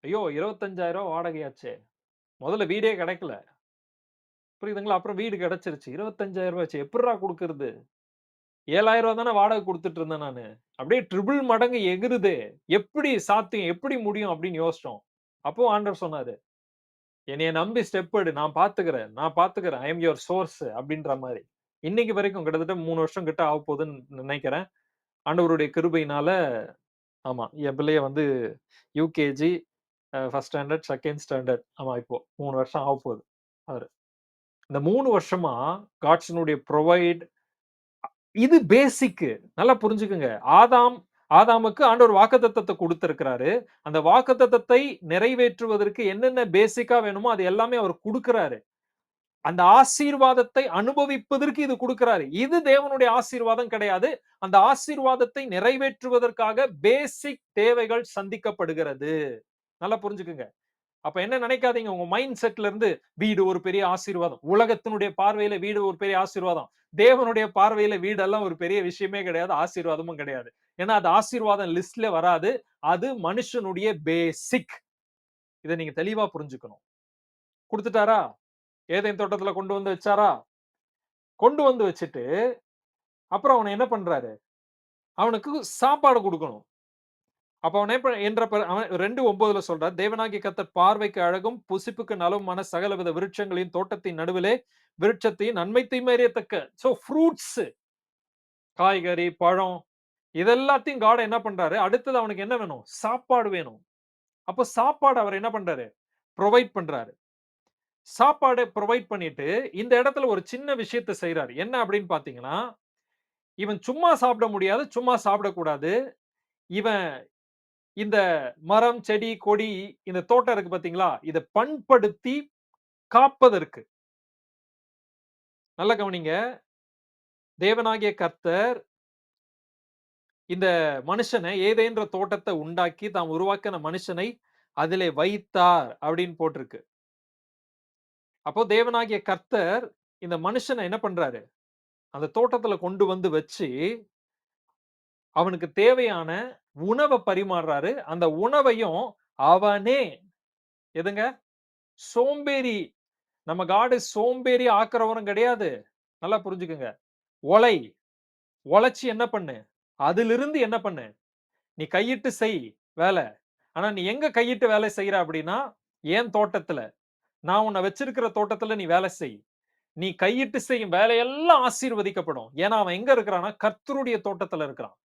ஐயோ! 25,000 வாடகையாச்சே. முதல்ல வீடே கிடைக்கல. புரியுதுங்களா? அப்புறம் வீடு கிடைச்சிருச்சு. 25,000 ஆச்சே. எப்புட்றா குடுக்குறது? ரூ. 7,000 தானே வாடகை குடுத்துட்டு இருந்தேன் நானு. அப்படியே ட்ரிபிள் மடங்கு எகுறுதே. எப்படி சாத்தியம்? எப்படி முடியும்? அப்படின்னு யோசிச்சோம். அப்போ ஆண்டவர் சொன்னாரு, "என்னைய நம்பி ஸ்டெப் எடு. நான் பார்த்துக்கிறேன். நான் பார்த்துக்கிறேன். ஐ அம் யுவர் சோர்ஸ்" அப்படின்ற மாரி. இன்னைக்கு வரைக்கும் கிட்டத்தட்ட 3 வருஷம் கிட்ட ஆகப்போதுன்னு நினைக்கிறேன். ஆண்டவருடைய கிருபையினால ஆமா. என் பிள்ளைய வந்து யுகேஜி, 1 ஸ்டாண்டர்ட், 2ண்ட் ஸ்டாண்டர்ட் ஆமா இப்போ 3 வருஷம் ஆகப்போது அவரு. இந்த 3 வருஷமா காட்ஸ்னுடைய புரொவைட் இது பேசிக்கு. நல்லா புரிஞ்சுக்கங்க. ஆதாம் ஆதாமுக்கு ஆண்டவர் வாக்குத்தத்தத்த குடுத்திருக்கிறாரு. அந்த வாக்குத்தத்தத்தை நிறைவேற்றுவதற்கு என்னென்ன பேசிக்கா வேணுமோ, அது எல்லாமே அவர் குடுக்குறாரு. அந்த ஆசீர்வாதத்தை அனுபவிப்பதற்கு இது குடுக்குறாரு. இது தேவனுடைய ஆசீர்வாதம் கிடையாது. அந்த ஆசீர்வாதத்தை நிறைவேற்றுவதற்காக பேசிக் தேவைகள் சந்திக்கப்படுகிறது. நல்லா புரிஞ்சுக்குங்க. அப்ப என்ன நினைக்காதீங்க. உங்க மைண்ட் செட்ல இருந்து வீடு ஒரு பெரிய ஆசீர்வாதம். உலகத்தினுடைய பார்வையில வீடு ஒரு பெரிய ஆசீர்வாதம். தேவனுடைய பார்வையில வீடெல்லாம் ஒரு பெரிய விஷயமே கிடையாது. ஆசீர்வாதமும் கிடையாது. ஏன்னா அது ஆசீர்வாதம் லிஸ்ட்ல வராது. அது மனுஷனுடைய பேசிக். இத நீங்க தெளிவா புரிஞ்சுக்கணும். குடுத்துட்டாரா? ஏதேன் தோட்டத்துல கொண்டு வந்து வச்சாரா? கொண்டு வந்து வச்சுட்டு, அப்புறம் அவன என்ன பண்றாரு? அவனுக்கு சாப்பாடு குடுக்கணும். அப்ப அவன் அவன் 2:9ல சொல்றார். தேவனாகிய கர்த்தர் பார்வைக்கு அழகும், புசிப்புக்கு நலவுமான சகலவித விருட்சங்களையும் தோட்டத்தின் நடுவிலே விருட்சத்தையும் நன்மை தீமை அறியத்தக்க ஃப்ரூட்ஸ் காய்கறி, பழம் இதெல்லாத்தையும் காட் என்ன பண்றாரு? அடுத்தது அவனுக்கு என்ன வேணும்? சாப்பாடு வேணும். அப்ப சாப்பாடு அவர் என்ன பண்றாரு? புரொவைட் பண்றாரு. சாப்பாடு புரொவைட் பண்ணிட்டு, இந்த இடத்துல ஒரு சின்ன விஷயத்த செய்றாரு. என்ன அப்படின்னு பார்த்தீங்கன்னா, இவன் சும்மா சாப்பிட முடியாது, சும்மா சாப்பிடக்கூடாது. இவன் இந்த மரம், செடி, கொடி இந்த தோட்டம் இருக்கு பார்த்தீங்களா? இத பண்படுத்தி காப்பதற்கு. நல்லா கவனிங்க. தேவனாகிய கர்த்தர் இந்த மனுஷன ஏதேன்ற தோட்டத்த உண்டாக்கி, தாம் உருவாக்கின மனுஷனை அதிலே வைத்தார் அப்படின்னு போட்டிருக்கு. அப்போ தேவனாகிய கர்த்தர் இந்த மனுஷன என்ன பண்றாரு? அந்த தோட்டத்துல கொண்டு வந்து வச்சு, அவனுக்கு தேவையான உணவ பரிமாறுறாரு. அந்த உணவையும் அவனே எதுங்க? சோம்பேறி நம்ம காட் சோம்பேறி ஆக்குறவரும் கிடையாது. நல்லா புரிஞ்சுக்கங்க. ஒழை. ஒழைச்சு என்ன பண்ணு? அதிலிருந்து என்ன பண்ணு? நீ கையிட்டு செய் வேல. ஆனா நீ எங்க கையிட்டு வேலை செய்ற அப்படின்னா, என் தோட்டத்துல. நான் உன்ன வச்சிருக்கிற தோட்டத்துல நீ வேலை செய். நீ கையிட்டு செய்யும் வேலையெல்லாம் ஆசீர்வதிக்கப்படும். ஏன்னா அவன் எங்க இருக்கிறான்னா, கர்த்தருடைய தோட்டத்துல இருக்கிறான்.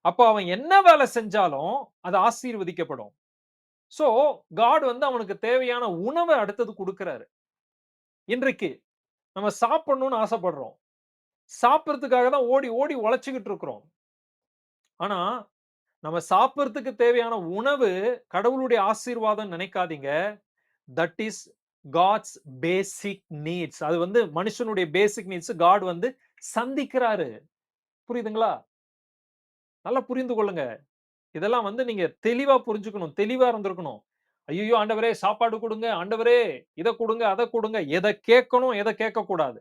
அப்ப அவன் என்ன வேலை செஞ்சாலும், அது ஆசீர்வதிக்கப்படும். சோ, காட் வந்து அவனுக்கு தேவையான உணவ அடுத்தது குடுக்குறாரு. இன்றைக்கு நம்ம சாப்பிடணும்னு ஆசைப்படுறோம். சாப்பிடுறதுக்காக தான் ஓடி, ஓடி உழைச்சுக்கிட்டு இருக்கிறோம். ஆனா, நம்ம சாப்பிடுறதுக்கு தேவையான உணவு கடவுளுடைய ஆசீர்வாதம் நினைக்காதீங்க. That is God's basic needs. அது வந்து மனுஷனுடைய பேசிக் நீட்ஸ் காட் வந்து சந்திக்கிறாரு. புரியுதுங்களா? நல்லா புரிந்து கொள்ளுங்க. இதெல்லாம் வந்து நீங்க தெளிவா புரிஞ்சுக்கணும். தெளிவா இருந்திருக்கணும். ஐய்யயோ! ஆண்டவரே சாப்பாடு குடுங்க. ஆண்டவரே இத குடுங்க, அத குடுங்க. எத கேட்கணும், எத கேட்கக்கூடாது.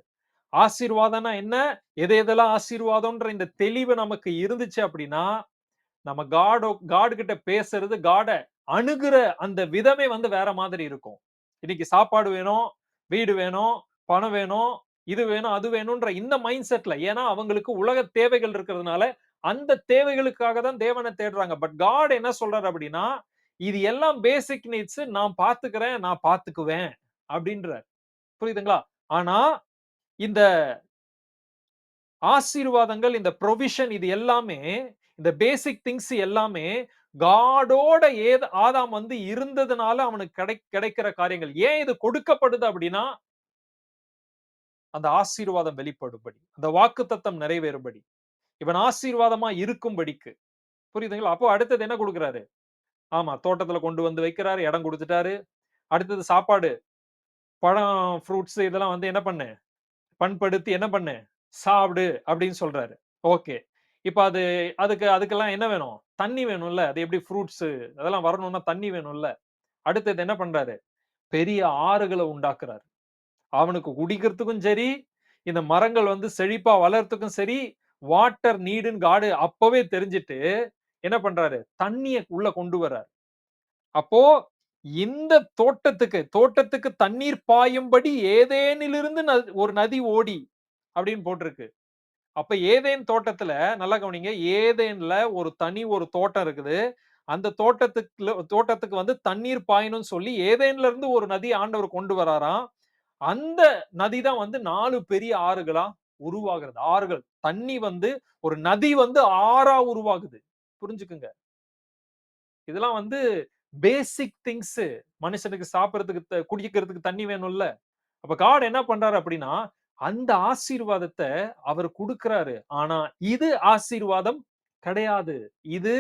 ஆசீர்வாதம்னா என்ன? எது எதெல்லாம் ஆசீர்வாதம்ன்ற இந்த தெளிவு நமக்கு இருந்துச்சு அப்படின்னா, நம்ம காட் கிட்ட பேசுறது, காட அணுகுற அந்த விதமே வந்து வேற மாதிரி இருக்கும். இன்னைக்கு சாப்பாடு வேணும், வீடு வேணும், பணம் வேணும், இது வேணும், அது வேணும்ன்ற இந்த மைண்ட் செட்ல ஏன்னா அவங்களுக்கு உலக தேவைகள் இருக்கிறதுனால, அந்த தேவைகளுக்காக தான் தேவன தேடுறாங்க. பட் காட் என்ன சொல்றாரு அப்படின்னா, இது எல்லாம் பேசிக் நீட்ஸ் நான் பார்த்துக்கிறேன், நான் பார்த்துக்குவேன் அப்படின்றார். புரியுதுங்களா? ஆனா, இந்த ஆசீர்வாதங்கள், இந்த புரோவிஷன் இது எல்லாமே, இந்த பேசிக் திங்ஸ் எல்லாமே காடோட ஆதாம் வந்து இருந்ததுனால அவனுக்கு கிடைக்கிற காரியங்கள். ஏன் இது கொடுக்கப்படுது அப்படின்னா, அந்த ஆசீர்வாதம் வெளிப்படும்படி. அந்த வாக்குத்தத்தம் நிறைவேறும்படி. இவன் ஆசீர்வாதமா இருக்கும்படிக்கு. புரியுதுங்களா? அப்போ அடுத்தது என்ன குடுக்குறாரு? ஆமா, தோட்டத்துல கொண்டு வந்து வைக்கிறாரு. இடம் குடுத்துட்டாரு. அடுத்தது சாப்பாடு. பழம், ஃப்ரூட்ஸ் இதெல்லாம் வந்து என்ன பண்ணு? பண்படுத்தி என்ன பண்ணு? சாப்பிடு அப்படின்னு சொல்றாரு. ஓகே. இப்ப அதுக்கெல்லாம் என்ன வேணும்? தண்ணி வேணும்ல. அது எப்படி ஃப்ரூட்ஸ் அதெல்லாம் வரணும்னா தண்ணி வேணும்ல. அடுத்தது என்ன பண்றாரு? பெரிய ஆறுகள உண்டாக்குறாரு. அவனுக்கு குடிக்கிறதுக்கும் சரி, இந்த மரங்கள் வந்து செழிப்பா வளர்றதுக்கும் சரி, வாட்டர் நீடுன்னு காடு அப்பவே தெரிஞ்சுட்டு, என்ன பண்றாரு? தண்ணிய உள்ள கொண்டு வர்றாரு. அப்போ இந்த தோட்டத்துக்கு தண்ணீர் பாயும்படி ஏதேனிலிருந்து ஒரு நதி ஓடி அப்படின்னு போட்டிருக்கு. அப்ப ஏதேன் தோட்டத்துல நல்லா கவனிங்க. ஏதேன்ல ஒரு தோட்டம் இருக்குது. அந்த தோட்டத்துக்கு வந்து தண்ணீர் பாயணும்னு சொல்லி ஏதேன்ல இருந்து ஒரு நதி ஆண்டவர் கொண்டு வராராம். அந்த நதி தான் வந்து 4 பெரிய ஆறுகளா உருவாகிறது. ஆறுகள். தண்ணி வந்து ஒரு நதி வந்து ஆறா உருவாகுது. புரிஞ்சுக்குங்க. இதெல்லாம் வந்து பேசிக் திங்ஸ். மனுஷனுக்கு சாப்பிடுறதுக்கு, குடிக்கிறதுக்கு தண்ணி வேணும்ல. அப்ப காட் என்ன பண்றாரு அப்படின்னா, அந்த ஆசீர்வாதத்த அவர் குடுக்கிறாரு. ஆனா, இது ஆசீர்வாதம் கிடையாது. இது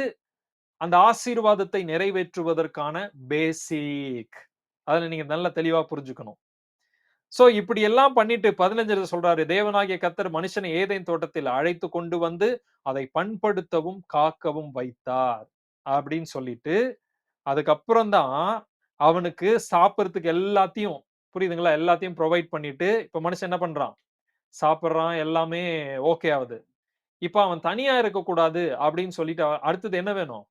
அந்த ஆசீர்வாதத்தை நிறைவேற்றுவதற்கான பேசிக். அதுல நீங்க நல்லா தெளிவா புரிஞ்சுக்கணும். சோ இப்படி எல்லாம் பண்ணிட்டு 15ல சொல்றாரு, தேவனாகிய கர்த்தர் மனுஷனை ஏதேன் தோட்டத்தில் அழைத்து கொண்டு வந்து, அதை பண்படுத்தவும், காக்கவும் வைத்தார். அப்படின்னு சொல்லிட்டு, அதுக்கப்புறம் தான் அவனுக்கு சாப்பிடறதுக்கு எல்லாத்தையும் புரியுதுங்களா? எல்லாத்தையும் புரொவைட் பண்ணிட்டு, இப்ப மனுஷன் என்ன பண்றான்? சாப்பிடுறான், எல்லாமே ஓகே ஆவுது. இப்ப அவன் தனியா இருக்கக்கூடாது அப்படின்னு சொல்லிட்டு, அடுத்தது என்ன வேணும்?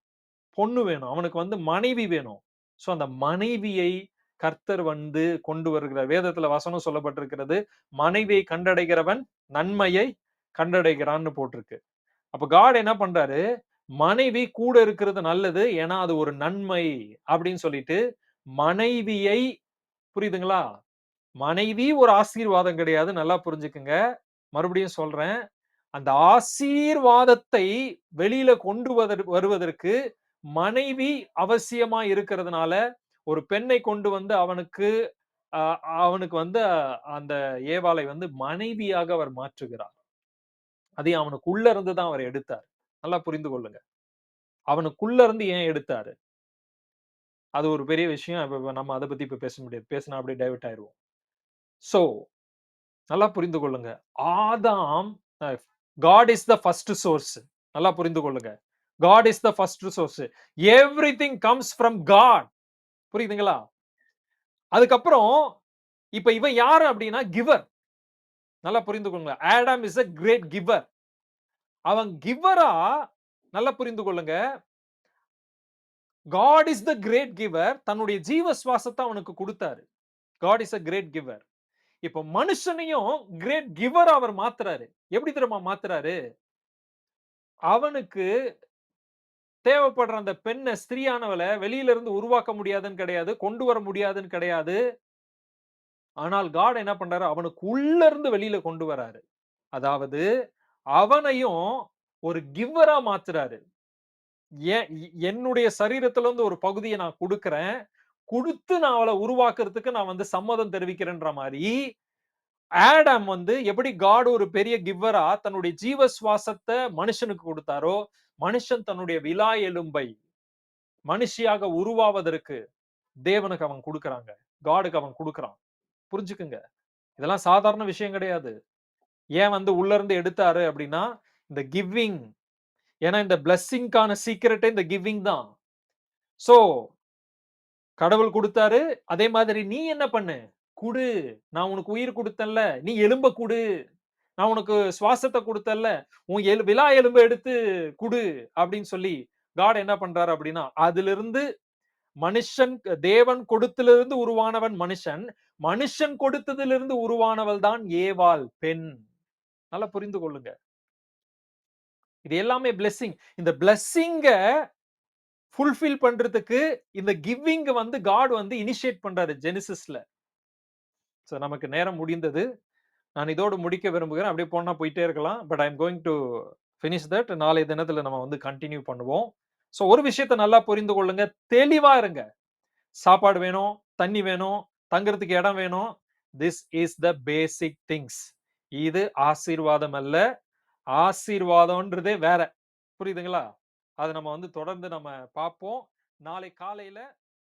பொண்ணு வேணும். அவனுக்கு வந்து மனைவி வேணும். சோ அந்த மனைவியை கர்த்தர் வந்து கொண்டு வருகிறார். வேதத்துல வசனம் சொல்லப்பட்டிருக்கிறது. மனைவியை கண்டடைகிறவன் நன்மையை கண்டடைகிறான்னு போட்டிருக்கு. அப்ப காட் என்ன பண்றாரு? மனைவி கூட இருக்கிறது நல்லது. ஏன்னா அது ஒரு நன்மை அப்படின்னு சொல்லிட்டு, மனைவியை புரியுதுங்களா? மனைவி ஒரு ஆசீர்வாதம் கிடையாது. நல்லா புரிஞ்சுக்குங்க. மறுபடியும் சொல்றேன். அந்த ஆசீர்வாதத்தை வெளியில கொண்டு வருவதற்கு மனைவி அவசியமா இருக்கிறதுனால, ஒரு பெண்ணை கொண்டு வந்து அ அவனுக்கு வந்து அந்த ஏவாளை வந்து மனைவியாக அவர் மாற்றுகிறார். அதை அவனுக்குள்ள இருந்து தான் அவர் எடுத்தார். நல்லா புரிந்து கொள்ளுங்க. அவனுக்குள்ள இருந்து ஏன் எடுத்தாரு? அது ஒரு பெரிய விஷயம். இப்ப நம்ம அத பத்தி இப்ப பேச முடியாது. பேசினா அப்படியே டைவர்ட் ஆயிருவோம். சோ நல்லா புரிந்து கொள்ளுங்க. Adam uh God is the first source. நல்லா புரிந்து கொள்ளுங்க. God is the first source. Everything comes from God. புரியுதுங்களா? அதுக்கப்புறம் இப்ப இவன் யாரு அப்டின்னா கிவர். நல்லா புரிந்து கொள்ளுங்க. Adam is a great giver. அவன் கிவரா நல்லா புரிந்து கொள்ளுங்க. God is the great giver. தன்னுடைய ஜீவ சுவாசத்த அவனுக்கு குடுத்தாரு. God is a great giver. இப்ப மனுஷனையும் கிரேட் கிவரா அவர் மாத்துறாரு. எப்படி தெரியுமா மாத்துறாரு? அவனுக்கு தேவைப்படுற அந்த பெண்ண ஸ்திரீயானவள வெளியில இருந்து உருவாக்க முடியாதுன்னு கிடையாது. கொண்டு வர முடியாதுன்னு கிடையாது. ஆனால் காட் என்ன பண்றாரு? அவனுக்கு உள்ள இருந்து வெளியில கொண்டு வராரு. அதாவது அவனையும் ஒரு கிவ்வரா மாத்துறாரு. என்னுடைய சரீரத்துல இருந்து ஒரு பகுதிய நான் குடுக்குறேன். குடுத்து நான் அவள உருவாக்குறதுக்கு நான் வந்து சம்மதம் தெரிவிக்கிறேன்ற மாரி, ஆடம் வந்து எப்படி காட் ஒரு பெரிய கிவ்வரா தன்னுடைய ஜீவ சுவாசத்த மனுஷனுக்கு குடுத்தாரோ, மனுஷன் தன்னுடைய விலா எலும்பை மனுஷியாக உருவாவதற்கு தேவனுக்கு அவன் குடுக்குறாங்க. காட்க்கு அவன் குடுக்குறான். புரிஞ்சுக்குங்க. இதெல்லாம் சாதாரண விஷயம் கிடையாது. ஏன் வந்து உள்ள இருந்து எடுத்தாரு அப்டின்னா, இந்த கிவிங். ஏன்னா இந்த பிளெஸ்ஸிங்க்கான சீக்ரெட்டே இந்த கிவிங் தான். சோ கடவுள் குடுத்தாரு. அதே மாதிரி நீ என்ன பண்ணு? குடு. நான் உனக்கு உயிர் குடுத்தேன்ல. நீ எலும்ப குடு. நான் உனக்கு சுவாசத்த குடுத்தேன்ல. உன் விலா எலும்ப எடுத்து குடு அப்டின்னு சொல்லி காட் என்ன பண்றாரு அப்டின்னா, அதிலிருந்து மனுஷன் தேவன் கொடுத்திலிருந்து உருவானவன் மனுஷன். மனுஷன் கொடுத்ததிலிருந்து உருவானவள் தான் ஏவாள், பெண். நல்லா புரிந்து கொள்ளுங்க. இது எல்லாமே பிளெஸ்ஸிங். இந்த பிளெஸ்ஸிங்க ஃபுல்ஃபில் பண்றதுக்கு இந்த கிவிங் வந்து காட் வந்து இனிஷியேட் பண்றாரு ஜெனிசிஸ்ல. சோ நமக்கு நேரம் முடிந்தது. நான் இதோடு முடிக்க விரும்புகிறேன். அப்படியே போனா போயிட்டே இருக்கலாம். But I am going to finish that. நாளைய தினத்துல நம்ம வந்து கன்டின்யூ பண்ணுவோம். சோ ஒரு விஷயத்த நல்லா புரிந்து கொள்ளுங்க. தெளிவா இருங்க. சாப்பாடு வேணும், தண்ணி வேணும், தங்குறதுக்கு இடம் வேணும். This is the basic things. இது ஆசீர்வாதம் அல்ல. ஆசீர்வாதம்ன்றதே வேற. புரியுதுங்களா? அத நம்ம வந்து தொடர்ந்து நம்ம பார்ப்போம். நாளை காலையில